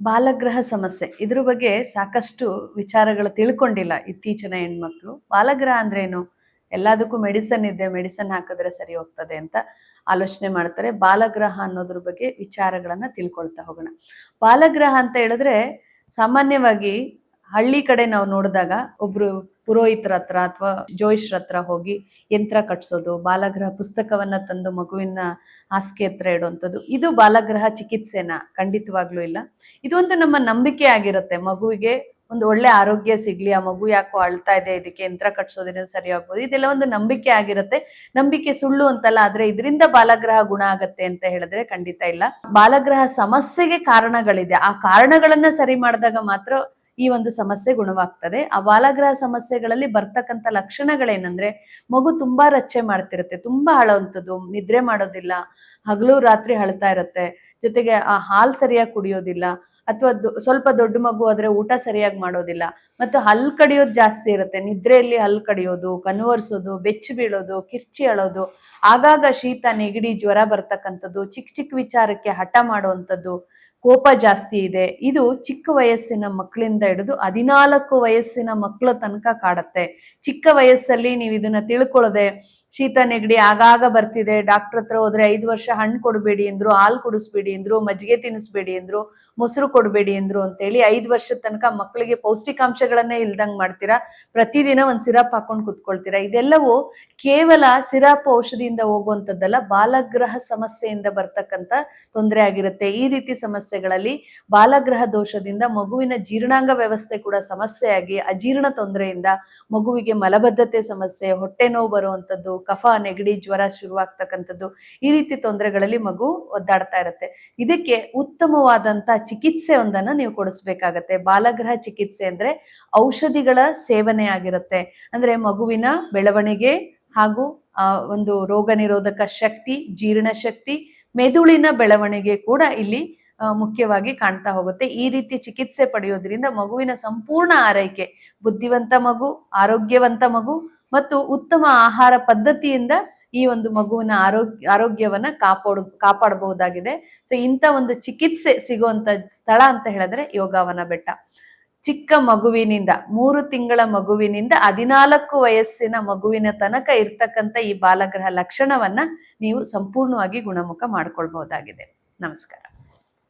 ಬಾಲಗ್ರಹ ಸಮಸ್ಯೆ ಇದ್ರ ಬಗ್ಗೆ ಸಾಕಷ್ಟು ವಿಚಾರಗಳು ತಿಳ್ಕೊಂಡಿಲ್ಲ ಇತ್ತೀಚಿನ ಹೆಣ್ಮಕ್ಳು. ಬಾಲಗ್ರಹ ಅಂದ್ರೆ ಏನು? ಎಲ್ಲದಕ್ಕೂ ಮೆಡಿಸನ್ ಇದೆ, ಮೆಡಿಸನ್ ಹಾಕಿದ್ರೆ ಸರಿ ಹೋಗ್ತದೆ ಅಂತ ಆಲೋಚನೆ ಮಾಡ್ತಾರೆ. ಬಾಲಗ್ರಹ ಅನ್ನೋದ್ರ ಬಗ್ಗೆ ವಿಚಾರಗಳನ್ನ ತಿಳ್ಕೊಳ್ತಾ ಹೋಗೋಣ. ಬಾಲಗ್ರಹ ಅಂತ ಹೇಳಿದ್ರೆ ಸಾಮಾನ್ಯವಾಗಿ ಹಳ್ಳಿ ಕಡೆ ನಾವು ನೋಡಿದಾಗ ಒಬ್ರು ಪುರೋಹಿತರ ಹತ್ರ ಅಥವಾ ಜೋಯಿಷ್ರ ಹತ್ರ ಹೋಗಿ ಯಂತ್ರ ಕಟ್ಸೋದು, ಬಾಲಗ್ರಹ ಪುಸ್ತಕವನ್ನ ತಂದು ಮಗುವಿನ ಹಾಸಿಗೆ ಹತ್ರ ಇಡುವಂಥದ್ದು, ಇದು ಬಾಲಗ್ರಹ ಚಿಕಿತ್ಸೆನ? ಖಂಡಿತವಾಗ್ಲೂ ಇಲ್ಲ. ಇದು ಒಂದು ನಮ್ಮ ನಂಬಿಕೆ ಆಗಿರುತ್ತೆ. ಮಗುವಿಗೆ ಒಂದು ಒಳ್ಳೆ ಆರೋಗ್ಯ ಸಿಗ್ಲಿ, ಆ ಮಗು ಯಾಕೋ ಅಳ್ತಾ ಇದೆ, ಇದಕ್ಕೆ ಯಂತ್ರ ಕಟ್ಸೋದ್ರಿಂದ ಸರಿ ಆಗ್ಬೋದು, ಇದೆಲ್ಲ ಒಂದು ನಂಬಿಕೆ ಆಗಿರುತ್ತೆ. ನಂಬಿಕೆ ಸುಳ್ಳು ಅಂತಲ್ಲ, ಆದ್ರೆ ಇದರಿಂದ ಬಾಲಗ್ರಹ ಗುಣ ಆಗತ್ತೆ ಅಂತ ಹೇಳಿದ್ರೆ ಖಂಡಿತ ಇಲ್ಲ. ಬಾಲಗ್ರಹ ಸಮಸ್ಯೆಗೆ ಕಾರಣಗಳಿದೆ, ಆ ಕಾರಣಗಳನ್ನ ಸರಿ ಮಾಡಿದಾಗ ಮಾತ್ರ ಈ ಒಂದು ಸಮಸ್ಯೆ ಗುಣವಾಗ್ತದೆ. ಆ ಬಾಲಗ್ರಹ ಸಮಸ್ಯೆಗಳಲ್ಲಿ ಬರ್ತಕ್ಕಂಥ ಲಕ್ಷಣಗಳೇನಂದ್ರೆ, ಮಗು ತುಂಬಾ ರಚ್ಚೆ ಮಾಡ್ತಿರುತ್ತೆ, ತುಂಬಾ ಅಳೋವಂಥದ್ದು, ನಿದ್ರೆ ಮಾಡೋದಿಲ್ಲ, ಹಗಲು ರಾತ್ರಿ ಅಳ್ತಾ ಇರುತ್ತೆ, ಜೊತೆಗೆ ಆ ಹಾಲು ಸರಿಯಾಗಿ ಕುಡಿಯೋದಿಲ್ಲ, ಅಥವಾ ಸ್ವಲ್ಪ ದೊಡ್ಡ ಮಗು ಆದ್ರೆ ಊಟ ಸರಿಯಾಗಿ ಮಾಡೋದಿಲ್ಲ, ಮತ್ತು ಹಲ್ಲು ಕಡಿಯೋದು ಜಾಸ್ತಿ ಇರುತ್ತೆ, ನಿದ್ರೆಯಲ್ಲಿ ಹಲ್ಲು ಕಡಿಯೋದು, ಕನ್ವರ್ಸೋದು, ಬೆಚ್ಚಿ ಬೀಳೋದು, ಕಿರ್ಚಿ ಅಳೋದು, ಆಗಾಗ ಶೀತ ನೆಗಡಿ ಜ್ವರ ಬರ್ತಕ್ಕಂಥದ್ದು, ಚಿಕ್ಕ ಚಿಕ್ಕ ವಿಚಾರಕ್ಕೆ ಹಠ ಮಾಡುವಂಥದ್ದು, ಕೋಪ ಜಾಸ್ತಿ ಇದೆ. ಇದು ಚಿಕ್ಕ ವಯಸ್ಸಿನ ಮಕ್ಕಳಿಂದ ಹಿಡಿದು 14 ವಯಸ್ಸಿನ ಮಕ್ಕಳ ತನಕ ಕಾಡುತ್ತೆ. ಚಿಕ್ಕ ವಯಸ್ಸಲ್ಲಿ ನೀವು ಇದನ್ನ ತಿಳ್ಕೊಳ್ಳದೆ ಶೀತ ನೆಗಡಿ ಆಗಾಗ ಬರ್ತಿದೆ, ಡಾಕ್ಟರ್ ಹತ್ರ ಹೋದ್ರೆ 5 ವರ್ಷ ಹಣ್ಣು ಕೊಡಬೇಡಿ ಅಂದ್ರು, ಹಾಲು ಕುಡಿಸ್ಬೇಡಿ ಅಂದ್ರು, ಮಜ್ಜಿಗೆ ತಿನ್ನಿಸ್ಬೇಡಿ ಅಂದ್ರು, ಮೊಸರು ಕೊಡಬೇಡಿ ಅಂದ್ರು ಅಂತೇಳಿ 5 ವರ್ಷದ ತನಕ ಮಕ್ಕಳಿಗೆ ಪೌಷ್ಟಿಕಾಂಶಗಳನ್ನೇ ಇಲ್ದಂಗ್ ಮಾಡ್ತೀರಾ. ಪ್ರತಿದಿನ ಒಂದ್ ಸಿರಪ್ ಹಾಕೊಂಡು ಕುತ್ಕೊಳ್ತೀರಾ. ಇದೆಲ್ಲವೂ ಕೇವಲ ಸಿರಪ್ ಔಷಧಿಯಿಂದ ಹೋಗುವಂಥದ್ದಲ್ಲ, ಬಾಲಗ್ರಹ ಸಮಸ್ಯೆಯಿಂದ ಬರ್ತಕ್ಕಂಥ ತೊಂದರೆ ಆಗಿರುತ್ತೆ. ಈ ರೀತಿ ಸಮಸ್ಯೆಗಳಲ್ಲಿ ಬಾಲಗ್ರಹ ದೋಷದಿಂದ ಮಗುವಿನ ಜೀರ್ಣಾಂಗ ವ್ಯವಸ್ಥೆ ಕೂಡ ಸಮಸ್ಯೆಯಾಗಿ, ಅಜೀರ್ಣ ತೊಂದರೆಯಿಂದ ಮಗುವಿಗೆ ಮಲಬದ್ಧತೆ ಸಮಸ್ಯೆ, ಹೊಟ್ಟೆ ನೋವು ಬರುವಂಥದ್ದು, ಕಫ ನೆಗಡಿ ಜ್ವರ ಶುರುವಾಗ್ತಕ್ಕಂಥದ್ದು, ಈ ರೀತಿ ತೊಂದರೆಗಳಲ್ಲಿ ಮಗು ಒದ್ದಾಡ್ತಾ ಇರುತ್ತೆ. ಇದಕ್ಕೆ ಉತ್ತಮವಾದಂತ ಚಿಕಿತ್ಸೆ ಒಂದನ್ನ ನೀವು ಕೊಡಿಸ್ಬೇಕಾಗತ್ತೆ. ಬಾಲಗ್ರಹ ಚಿಕಿತ್ಸೆ ಅಂದ್ರೆ ಔಷಧಿಗಳ ಸೇವನೆ ಆಗಿರುತ್ತೆ. ಅಂದ್ರೆ ಮಗುವಿನ ಬೆಳವಣಿಗೆ ಹಾಗೂ ಒಂದು ರೋಗ ನಿರೋಧಕ ಶಕ್ತಿ, ಜೀರ್ಣ ಶಕ್ತಿ, ಮೆದುಳಿನ ಬೆಳವಣಿಗೆ ಕೂಡ ಇಲ್ಲಿ ಮುಖ್ಯವಾಗಿ ಕಾಣ್ತಾ ಹೋಗುತ್ತೆ. ಈ ರೀತಿ ಚಿಕಿತ್ಸೆ ಪಡೆಯೋದ್ರಿಂದ ಮಗುವಿನ ಸಂಪೂರ್ಣ ಆರೈಕೆ, ಬುದ್ಧಿವಂತ ಮಗು, ಆರೋಗ್ಯವಂತ ಮಗು ಮತ್ತು ಉತ್ತಮ ಆಹಾರ ಪದ್ಧತಿಯಿಂದ ಈ ಒಂದು ಮಗುವಿನ ಆರೋಗ್ಯವನ್ನ ಕಾಪಾಡಬಹುದಾಗಿದೆ. ಸೊ ಇಂಥ ಒಂದು ಚಿಕಿತ್ಸೆ ಸಿಗುವಂತ ಸ್ಥಳ ಅಂತ ಹೇಳಿದ್ರೆ ಯೋಗಾವನ ಬೆಟ್ಟ. ಚಿಕ್ಕ ಮಗುವಿನಿಂದ 3 ತಿಂಗಳ ಮಗುವಿನಿಂದ 14 ವಯಸ್ಸಿನ ಮಗುವಿನ ತನಕ ಇರ್ತಕ್ಕಂಥ ಈ ಬಾಲಗ್ರಹ ಲಕ್ಷಣವನ್ನ ನೀವು ಸಂಪೂರ್ಣವಾಗಿ ಗುಣಮುಖ ಮಾಡ್ಕೊಳ್ಬಹುದಾಗಿದೆ. ನಮಸ್ಕಾರ.